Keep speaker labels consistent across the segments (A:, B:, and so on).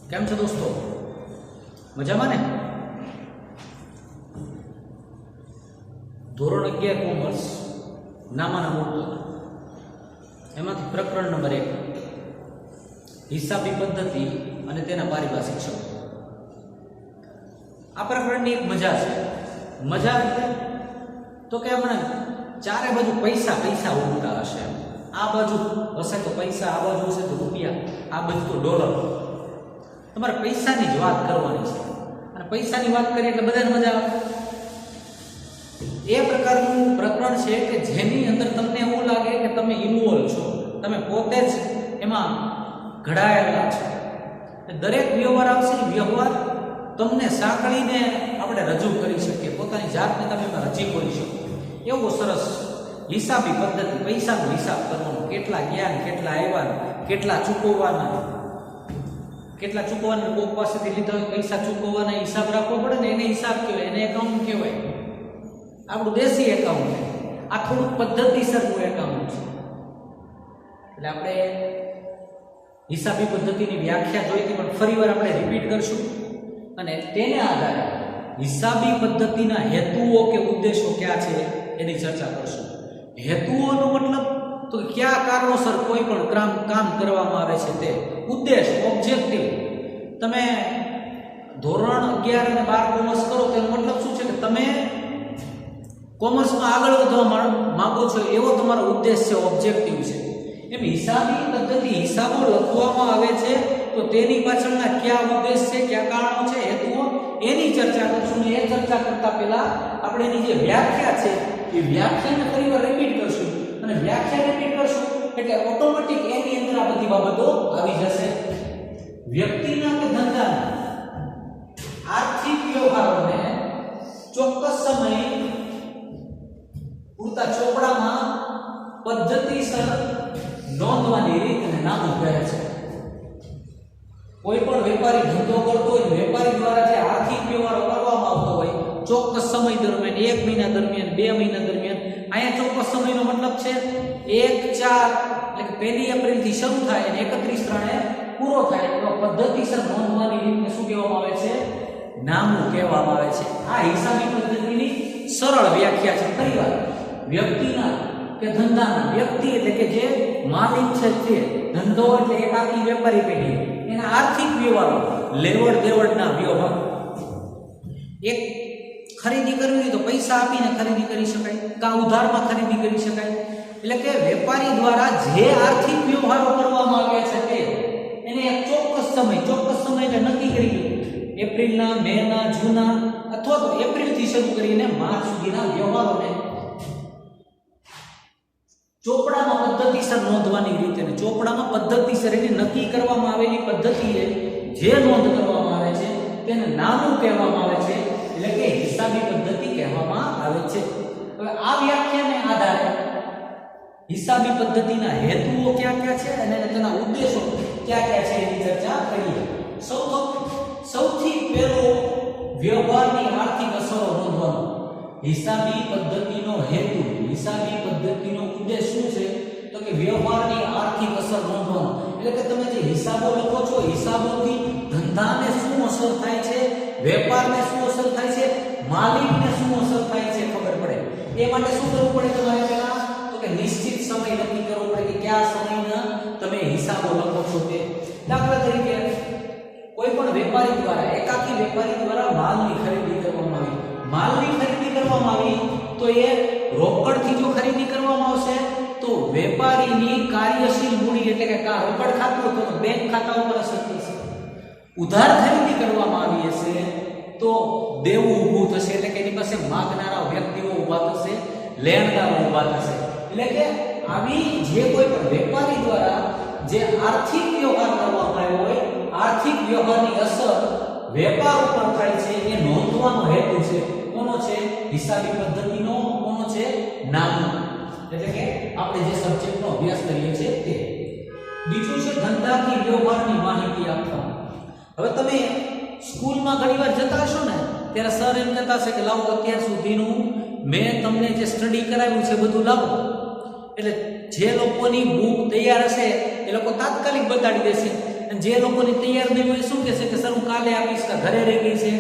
A: કેમ છો દોસ્તો? મજામાં ને? ધોરણ 11 કોમર્સ નામાના મૂળતત્વ એમાંથી પ્રકરણ નંબર 1 હિસાબી પદ્ધતિ અને તેના પારિભાષિક શબ્દો. આ પ્રકરણની એક મજા છે. મજા એટલે તો કે હમણાં ચારે બાજુ પૈસા પૈસા ઉડતા હશે. આ બાજુ હશે તો પૈસા, આ બાજુ હશે તો રૂપિયા, આ બાજુ તો ડોલર. તમારે પૈસાની જ વાત કરવાની છે અને પૈસાની વાત કરીએ એટલે બધાને મજા આવે. એ પ્રકારનું પ્રકરણ છે કે જેની અંદર તમને એવું લાગે કે તમે ઇન્વોલ્વ છો, તમે પોતે જ એમાં ઘડાયેલા છો. દરેક વ્યવહાર આવશે એ વ્યવહાર તમને સાંકળીને આપણે રજૂ કરી શકીએ, પોતાની જાતને તમે એમાં રજી કરી શકો. એવો સરસ હિસાબી પદ્ધતિ, પૈસાનો હિસાબ કરવાનો, કેટલા જ્ઞાન, કેટલા આવ્યા, કેટલા ચૂકવવાના, કોક પાસેથી લીધા હોય પૈસા ચૂકવવાના હિસાબ રાખવો પડે ને, એને હિસાબ કહેવાય, એને એકાઉન્ટ કહેવાય. આપણું દેશી એકાઉન્ટ, આ થોડુંક પદ્ધતિસરનું એકાઉન્ટ છે. એટલે આપણે હિસાબી પદ્ધતિની વ્યાખ્યા જોઈ હતી, પણ ફરીવાર આપણે રિપીટ કરશું અને તેને આધારે હિસાબી પદ્ધતિના હેતુઓ કે ઉદ્દેશો ક્યાં છે એની ચર્ચા કરશું. હેતુઓનો મતલબ તો કયા કારણોસર કોઈ પણ કામ કરવામાં આવે છે તે ઉદ્દેશ, ઓબ્જેક્ટિવ. તમે ધોરણ 11 અને 12 કોમર્સ કરો તેનો મતલબ શું છે કે તમે કોમર્સમાં આગળ વધવા માંગો છો, એવો તમારો ઉદ્દેશ છે, ઓબ્જેક્ટિવ છે. એમ હિસાબી પદ્ધતિ, હિસાબો લખવામાં આવે છે તો તેની પાછળના કયા ઉદ્દેશ છે, કયા કારણો છે, હેતુઓ, એની ચર્ચા કરશું. એ ચર્ચા કરતા પહેલા આપણે એની જે વ્યાખ્યા છે એ વ્યાખ્યાને ફરીવાર રિપીટ કરશું અને વ્યાખ્યા રિપીટ કરશું એટલે ઓટોમેટિક એની અંદર આ બધી બાબતો આવી જશે. વ્યક્તિના કે ધંધાના આર્થિક વ્યવહારોને ચોક્કસ સમય પૂરતા ચોપડામાં પદ્ધતિસર નોંધવાની રીત અને નામો કહે છે. કોઈ પણ વેપારી ધંધો કરતો હોય, વેપારી દ્વારા જે આર્થિક વ્યવહારો કરવામાં આવતો હોય ચોક્કસ સમય દરમિયાન, 1 મહિના દરમિયાન, 2 મહિના દરમિયાન, અહીંયા ચોક્કસ સમયનો મતલબ છે 1/4 એટલે કે 1 એપ્રિલ થી શરૂ થાય અને 31/3 પૂરો થાય. તો પદ્ધતિસર નોંધવાની રીતને શું કહેવામાં આવે છે? નામું કહેવામાં આવે છે. આ હિસાબી પદ્ધતિની સરળ વ્યાખ્યા છે. ફરીવાર, વ્યક્તિના કે ધંધાના, વ્યક્તિ એટલે કે જે માલિક છે તે, ધંધો એટલે એક આખી વેપારી પેઢી, એના આર્થિક વ્યવહારો, લેવડ દેવડના વ્યવહાર. એક ખરીદી કરવી હોય તો પૈસા આપીને ખરીદી કરી શકાય, કા ઉધારમાં ખરીદી કરી શકાય. એટલે કે વેપારી દ્વારા જે આર્થિક વ્યવહારો કરવામાં આવ્યા છે તે એને એક ચોક્કસ સમય એટલે નક્કી કરી દીધું. એપ્રિલના, મેના, જૂનના અથવા તો એપ્રિલથી શરૂ કરીને માર્ચ સુધીના વ્યવહારોને ચોપડામાં પદ્ધતિસર નોંધવાની રીત, અને ચોપડામાં પદ્ધતિસર એની નક્કી કરવામાં આવેલી પદ્ધતિએ જે નોંધ કરવામાં આવે છે તેને નામું કહેવામાં આવે છે, એટલે કે હિસાબી પદ્ધતિ કહેવામાં આવે છે. હવે આ વ્યાખ્યાને આધારે હિસાબી પદ્ધતિના હેતુઓ ક્યાં ક્યાં છે અને તેના ઉદ્દેશો ક્યાં ક્યાં છે એની ચર્ચા કરીએ. સૌથી પહેલો વ્યવહારની આર્થિક અસરો નોંધવાનો. હિસાબી પદ્ધતિનો હેતુ, હિસાબી પદ્ધતિનો ઉદ્દેશ શું છે? તો કે વ્યવહારની આર્થિક અસર નોંધવાનો. એટલે કે તમે જે હિસાબો લખો છો, હિસાબોથી ધંધાને શું અસર થાય છે, વેપારને શું અસર થાય છે, માલિકને શું અસર થાય છે ખબર પડે. એ માટે શું કરવું પડે તમારે? પહેલા તો કે નિશ્ચિત સમય નક્કી કરવો પડે કે કયા સમયના તમે હિસાબો લખો છો તે. દાખલા તરીકે કોઈ પણ વેપારી દ્વારા, એકાકી વેપારી દ્વારા માલની ખરીદી કરવામાં આવી. માલની ખરીદી કરવામાં આવી તો એ રોકડથી જો ખરીદી કરવામાં આવશે તો વેપારીની કાર્યશીલ મૂડી એટલે કે રોકડ ખાતું તો બેંક ખાતા ઉપર અસર થશે. ઉધાર ખરીદી કરવામાં આવી હશે તો દેવું ઊભું થશે, એટલે કે એની પાસે માંગનારા વ્યક્તિઓ ઊભા થશે, લેણદારો ઊભા થશે. એટલે કે આવી જે કોઈ પણ વેપારી દ્વારા જે આર્થિક વ્યવહાર કરવામાં આવ્યો હોય, આર્થિક વ્યવહારની અસર વેપાર ઉપર થાય છે એ નોંધવાનો હેતુ છે. કોનો છે? હિસાબી પદ્ધતિનો. કોનો છે? નામનો. એટલે કે આપણે જે સબ્જેક્ટનો અભ્યાસ કરીએ છીએ તે. બીજું છે ધંધાકીય વ્યવહારની માહિતી આપવાનું. હવે તમે સ્કૂલમાં ઘણીવાર જતા હશો ને ત્યારે સર એમ કહેતા હશે કે લાવો અત્યાર સુધીનું મેં તમને જે સ્ટડી કરાવ્યું છે બધું લાવો. એટલે જે લોકોની બુક તૈયાર હશે એ લોકો તાત્કાલિક બતાડી દેશે. અને અને જે લોકોની તૈયાર નહીં હોય શું કહેશે કે સર હું કાલે આપીશ કે ઘરે રહી ગઈ છે.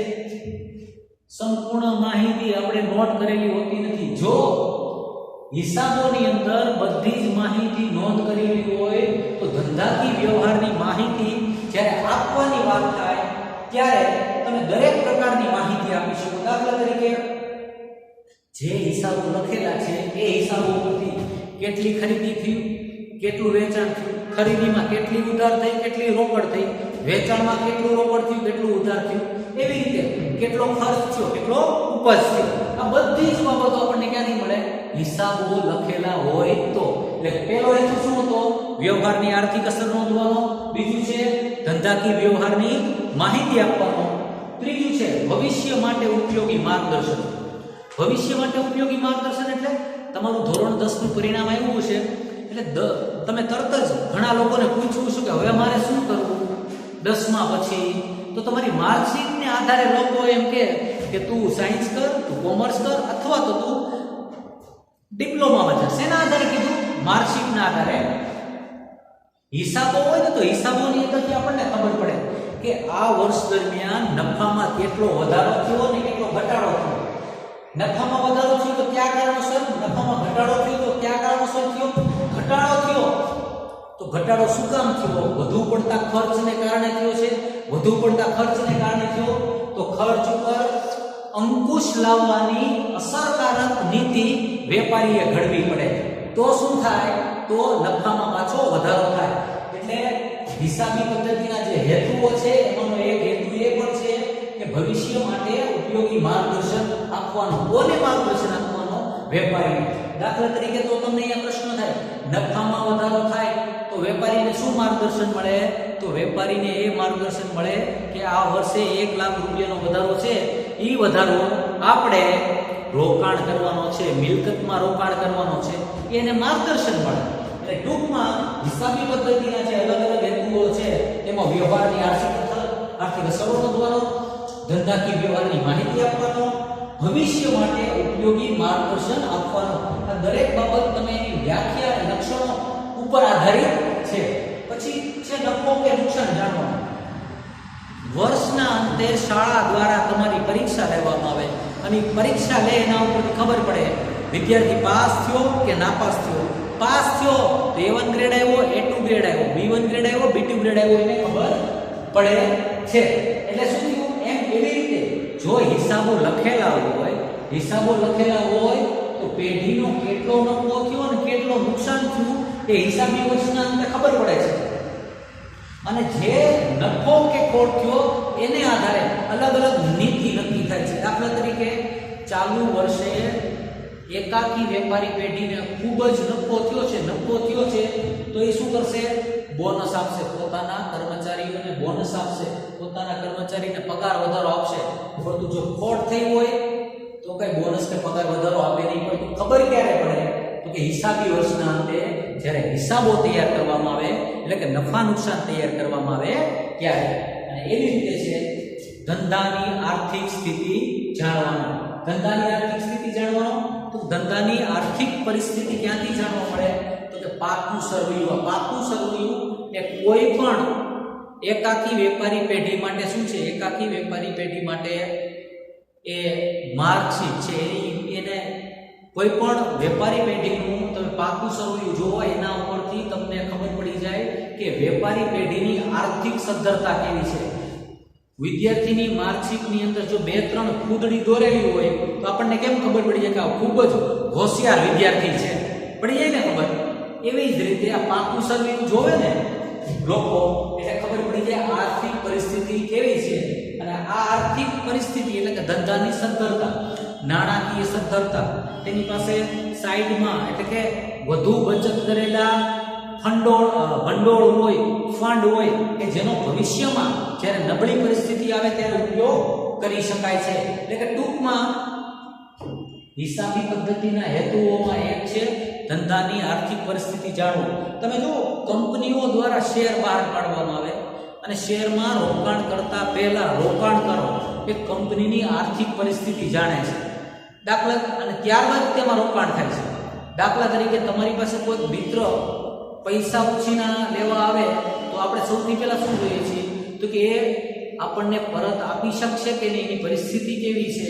A: સંપૂર્ણ માહિતી આપણે નોટ કરેલી હોતી નથી. જો હિસાબોની અંદર બધી જ માહિતી નોંધ કરેલી હોય તો ધંધાકીય વ્યવહારની માહિતી જ્યારે આપવાની વાત થાય ત્યારે તમે દરેક પ્રકારની માહિતી આપી શકો. દાખલા તરીકે જે હિસાબો લખેલા છે એ હિસાબો પરથી કેટલી ખરીદી થઈ, કેટલું વેચાણ થયું, ખરીદીમાં કેટલી ઉધાર થઈ, કેટલી રોકડ થઈ, વેચાણમાં કેટલું રોકડ થયું, કેટલું ઉધાર થયું, એવી રીતે કેટલો ખર્ચ થયો, કેટલો ઉપજ થયો, આ બધી જ બાબતો આપણને ક્યાંથી મળે? હિસાબો લખેલા હોય તો. એટલે પહેલો હેતુ શું હતો? વ્યવહારની આર્થિક અસર નોંધવાનો. બીજું છે ધંધાકીય વ્યવહારની માહિતી આપવાનો. ત્રીજું છે ભવિષ્ય માટે ઉપયોગી માર્ગદર્શન. ભવિષ્ય માટે ઉપયોગી માર્ગદર્શન એટલે તમારું ધોરણ 10 નું પરિણામ આવ્યું છે એટલે તમે તરત જ ઘણા લોકોને પૂછવું છું કે હવે મારે શું કરવું 10મા પછી, તો તમારી માર્કશીટને આધારે લોકો એમ કે તું સાયન્સ કર, તું કોમર્સ કર, અથવા તો તું ડિપ્લોમામાં જા. શેના આધારે કીધું? માર્કશીટના આધારે. હિસાબો હોય ને તો હિસાબોની અંદરથી આપણને ખબર પડે કે આ વર્ષ દરમિયાન નફામાં કેટલો વધારો થયો ને કેટલો ઘટાડો થયો. નફામાં વધારો થયો તો કયા કારણોસર, નફામાં ઘટાડો થયો તો કયા કારણોસર થયો, ઘટાડો થયો તો ઘટાડો શું કામ થયો? વધુ પડતા ખર્ચને કારણે થયો છે. વધુ પડતા ખર્ચને કારણે થયો તો ખર્ચ ઉપર અંકુશ લાવવાની અસરકારક નીતિ વેપારીએ ઘડવી પડે. તો શું થાય? તો નફામાં પાછો વધારો થાય. એટલે હિસાબી પદ્ધતિના જે હેતુઓ છે એમાંનો એક હેતુ એ પણ છે કે ભવિષ્ય માટે ઉપયોગી માર્ગદર્શન આપવાનું. કોને માર્ગદર્શન આપવાનું? વેપારીને. દાખલા તરીકે તો તમને અહીંયા પ્રશ્ન થાય, નફામાં વધારો થાય તો વેપારીને શું માર્ગદર્શન મળે? તો વેપારીને એ માર્ગદર્શન મળે કે આ વર્ષે 1 લાખ રૂપિયાનો વધારો છે, એ વધારો આપણે રોકાણ કરવાનો છે, મિલકતમાં રોકાણ કરવાનો છે, એને માર્ગદર્શન મળે. એટલે ટૂંકમાં હિસાબી પદ્ધતિના જે અલગ અલગ હેતુઓ છે તેમાં વ્યવહારની આર્થિક અસરો નોંધવાનો, ધંધાકીય વ્યવહારની માહિતી આપવાનો, ભવિષ્ય માટે ઉપયોગી માર્ગદર્શન આપવાનું. આ દરેક બાબત તમે એની વ્યાખ્યા અને લક્ષણો ઉપર આધારિત છે. પછી છે નફો કે નુકસાન જાણવાનું. વર્ષના અંતે શાળા દ્વારા તમારી પરીક્ષા લેવામાં આવે અને પરીક્ષા લે એના ઉપરથી ખબર પડે વિદ્યાર્થી પાસ થયો કે નાપાસ થયો. પાસ થયો તો A1 ગ્રેડ આવ્યો, A2 ગ્રેડ આવ્યો, B1 ગ્રેડ આવ્યો, B2 ગ્રેડ આવ્યો, એને ખબર પડે છે. એટલે શું થયું? એમ એવી રીતે જો હિસાબો લખેલા હોય તો પેઢીનો કેટલો નફો થયો અને કેટલો નુકસાન થયું એ હિસાબી વર્ષના અંતે ખબર પડે છે. અને જે નફો કે ખોટ થયો એને આધારે અલગ અલગ નીતિ નક્કી થાય છે. દાખલા તરીકે ચાલુ વર્ષે એકાકી વેપારી પેઢીને ખૂબ જ નફો થયો છે તો એ શું કરશે? બોનસ આપશે, પોતાના કર્મચારીઓને બોનસ આપશે, પોતાના કર્મચારીને પગાર વધારો આપશે. પરંતુ જો ખોટ થઈ હોય તો કઈ બોનસ કે પગાર વધારો આપે નહીં. પણ ખબર ક્યારે પડે? તો કે હિસાબી વર્ષના અંતે જ્યારે હિસાબો તૈયાર કરવામાં આવે, એટલે કે નફા નુકસાન તૈયાર કરવામાં આવે ત્યારે. અને એવી રીતે છે ધંધાની આર્થિક સ્થિતિ જાણવાનું. ધંધાની આર્થિક સ્થિતિ જાણવાનો તો ધંધાની આર્થિક પરિસ્થિતિ ક્યાંથી જાણવા મળે? તો કે પાકનું સરવૈયું. પાકનું સરવૈયું એ કોઈ પણ એકાકી વેપારી પેઢી માટે શું છે? એકાકી વેપારી પેઢી માટે એ માર્કશીટ છે. એને કોઈ પણ વેપારી પેઢીનું તમે પાકું સરવૈયું જોવો એના ઉપરથી તમને ખબર પડી જાય કે વેપારી પેઢીની આર્થિક સદ્ધરતા કેવી છે. વિદ્યાર્થીની માર્કશીટની અંદર જો 2-3 ફૂદડી દોરેલી હોય તો આપણને કેમ ખબર પડી જાય કે આ ખૂબ જ હોશિયાર વિદ્યાર્થી છે? પડી જાય ને ખબર. એવી જ રીતે આ પાકું સરવૈયું જોવે ને લોકો એટલે ખબર પડી જાય આર્થિક પરિસ્થિતિ કેવી છે. અને આ આર્થિક પરિસ્થિતિ એટલે કે ધંધાની સદ્ધરતા, નાણાકીય સદ્ધરતા, તેની પાસે સાઈડમાં એટલે કે વધુ બચત કરેલા ભંડોળ હોય, ફંડ હોય કે જેનો ભવિષ્યમાં જ્યારે નબળી પરિસ્થિતિ આવે ત્યારે ઉપયોગ કરી શકાય છે. એટલે કે ટૂંકમાં હિસાબી પદ્ધતિના હેતુઓમાં એક છે ધંધાની આર્થિક પરિસ્થિતિ જાણવું. તમે જો કંપનીઓ દ્વારા શેર બહાર પાડવામાં આવે અને શેરમાં રોકાણ કરતા પહેલા રોકાણકારો એ કંપનીની આર્થિક પરિસ્થિતિ જાણે છે. દાખલા અને ત્યારબાદ તેમાં રોકાણ થાય છે. દાખલા તરીકે તમારી પાસે કોઈ મિત્ર પૈસા ઉછીના લેવા આવે તો આપણે સૌથી પહેલા શું જોઈએ છીએ તો કે એ આપણને પરત આપી શકશે કે નહીં, એની પરિસ્થિતિ કેવી છે,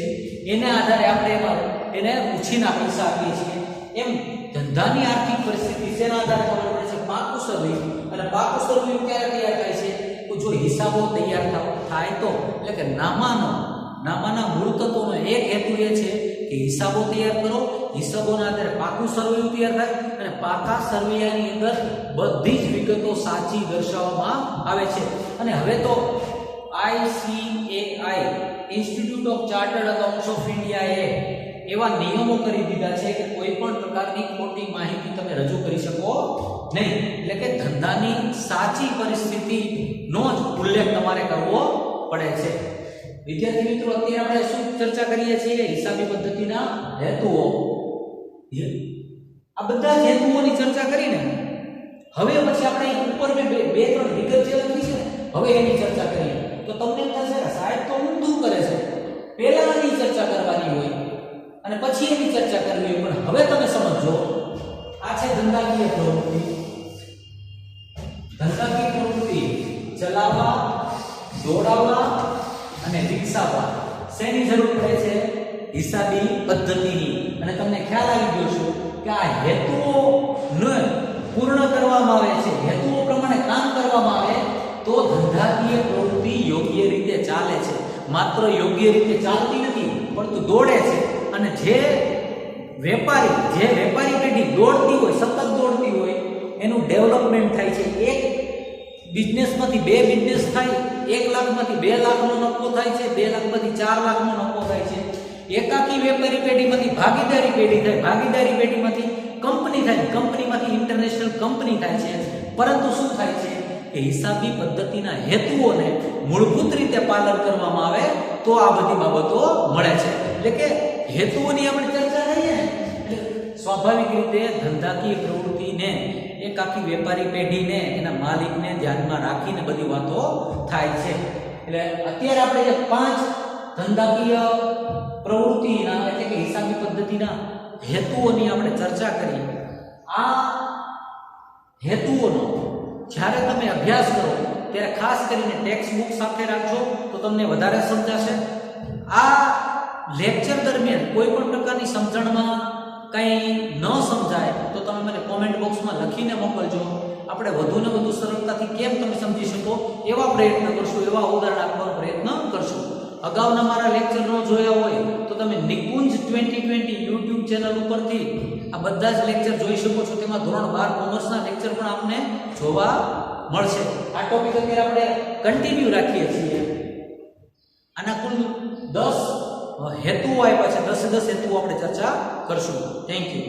A: એને આધારે આપણે એમાં એને ઉછીના પૈસા આપીએ છીએ. એમ ધંધાની આર્થિક પરિસ્થિતિ શેના આધારે ખબર પડે છે? પાકું સરવૈયું. અને પાકું સરવૈયું ક્યારે તૈયાર થાય છે? તો જો હિસાબો તૈયાર થાય તો, એટલે કે નામાના મૂળ તત્વોનો એક હેતુ એ છે કે હિસાબો તૈયાર કરો, હિસાબોના આધારે પાકું સરવૈયું તૈયાર થાય અને પાકા સરવૈયાની અંદર બધી જ વિગતો સાચી દર્શાવવામાં આવે છે. અને હવે તો ICAI institute of chartered accounts of ઇન્ડિયાએ એવા નિયમો કરી દીધા છે કે કોઈ પણ પ્રકારની ખોટી માહિતી તમે રજૂ કરી શકો નહીં. એટલે કે ધંધાની સાચી પરિસ્થિતિનો જ ઉલ્લેખ તમારે કરવો પડે છે. વિદ્યાર્થી મિત્રો, અત્યારે આપણે શું ચર્ચા કરીએ છીએ? હિસાબી પદ્ધતિના હેતુઓ. આ બધા જ હેતુઓની ચર્ચા કરીને હવે પછી આપણે ઉપર બે ત્રણ વિગત જે લખી છે હવે એની ચર્ચા કરીએ તો તમને એમ થશે કે સાહેબ તો ઊંધું કરે છે, પહેલા એની ચર્ચા કરવાની હોય અને પછી એની ચર્ચા કરવી હોય. પણ હવે તમે સમજો, આ છે ધંધાકીય પ્રવૃત્તિ. ધંધાકીય પ્રવૃત્તિ ચલાવવા, દોડાવવા અને વિકસાવવા શેની જરૂર પડે છે? હિસાબી પદ્ધતિની. અને તમને ખ્યાલ આવી ગયો છે કે આ હેતુઓને પૂર્ણ કરવામાં આવે છે, હેતુઓ પ્રમાણે કામ કરવામાં આવે તો ધંધાકીય પ્રવૃત્તિ યોગ્ય રીતે ચાલે છે. માત્ર યોગ્ય રીતે ચાલતી નથી પરંતુ દોડે છે. અને જે વેપારી પેઢી દોડતી હોય, સતત દોડતી હોય, એનું ડેવલપમેન્ટ થાય છે. એક બિઝનેસમાંથી બે બિઝનેસ થાય, 1 લાખમાંથી 2 લાખનો નફો થાય છે, 2 લાખમાંથી 4 લાખનો નફો થાય છે. એકાકી વેપારી પેઢીમાંથી ભાગીદારી પેઢી થાય, ભાગીદારી પેઢીમાંથી કંપની થાય, કંપનીમાંથી ઇન્ટરનેશનલ કંપની થાય છે. પરંતુ શું થાય છે કે હિસાબી પદ્ધતિના હેતુઓને મૂળભૂત રીતે પાલન કરવામાં આવે તો આ બધી બાબતો મળે છે. એટલે કે હેતુઓની આપણે ચર્ચા કરીએ એટલે સ્વાભાવિક રીતે ધંધાકીય પ્રવૃત્તિને એકાકી વેપારી પેઢીને એના માલિકને ધ્યાનમાં રાખીને બધી વાતો થાય છે. એટલે અત્યારે આપણે જે 5 ધંધાકીય પ્રવૃત્તિના એટલે કે હિસાબી પદ્ધતિના હેતુઓની આપણે ચર્ચા કરી. આ હેતુઓનો જ્યારે તમે અભ્યાસ કરો ત્યારે ખાસ કરીને ટેક્સ્ટ બુક સાથે રાખજો તો તમને વધારે સમજાશે. આ લેક્ચર દરમિયાન કોઈ પણ પ્રકારની સમજણમાં કંઈ ન સમજાય તો તમે મને કોમેન્ટ બોક્સમાં લખીને મોકલજો. આપણે વધુને વધુ સરળતાથી કેમ તમે સમજી શકો એવા પ્રયત્ન કરશું, એવા ઉદાહરણ આપવાનો પ્રયત્ન કરશું. અગાઉના મારા લેક્ચર ન જોયા હોય તો તમે નિકુંજ 2020 YouTube ચેનલ ઉપરથી આ બધા જ લેક્ચર જોઈ શકો છો. તેમાં ધોરણ 12 કોમર્સના લેક્ચર પણ આપને જોવા મળશે. આ ટોપિક અત્યારે આપણે કન્ટિન્યુ રાખીએ છીએ. આના કુલ 10 હેતુઓ આપ્યા છે, 10 હેતુઓ આપણે ચર્ચા કરશું. Thank you.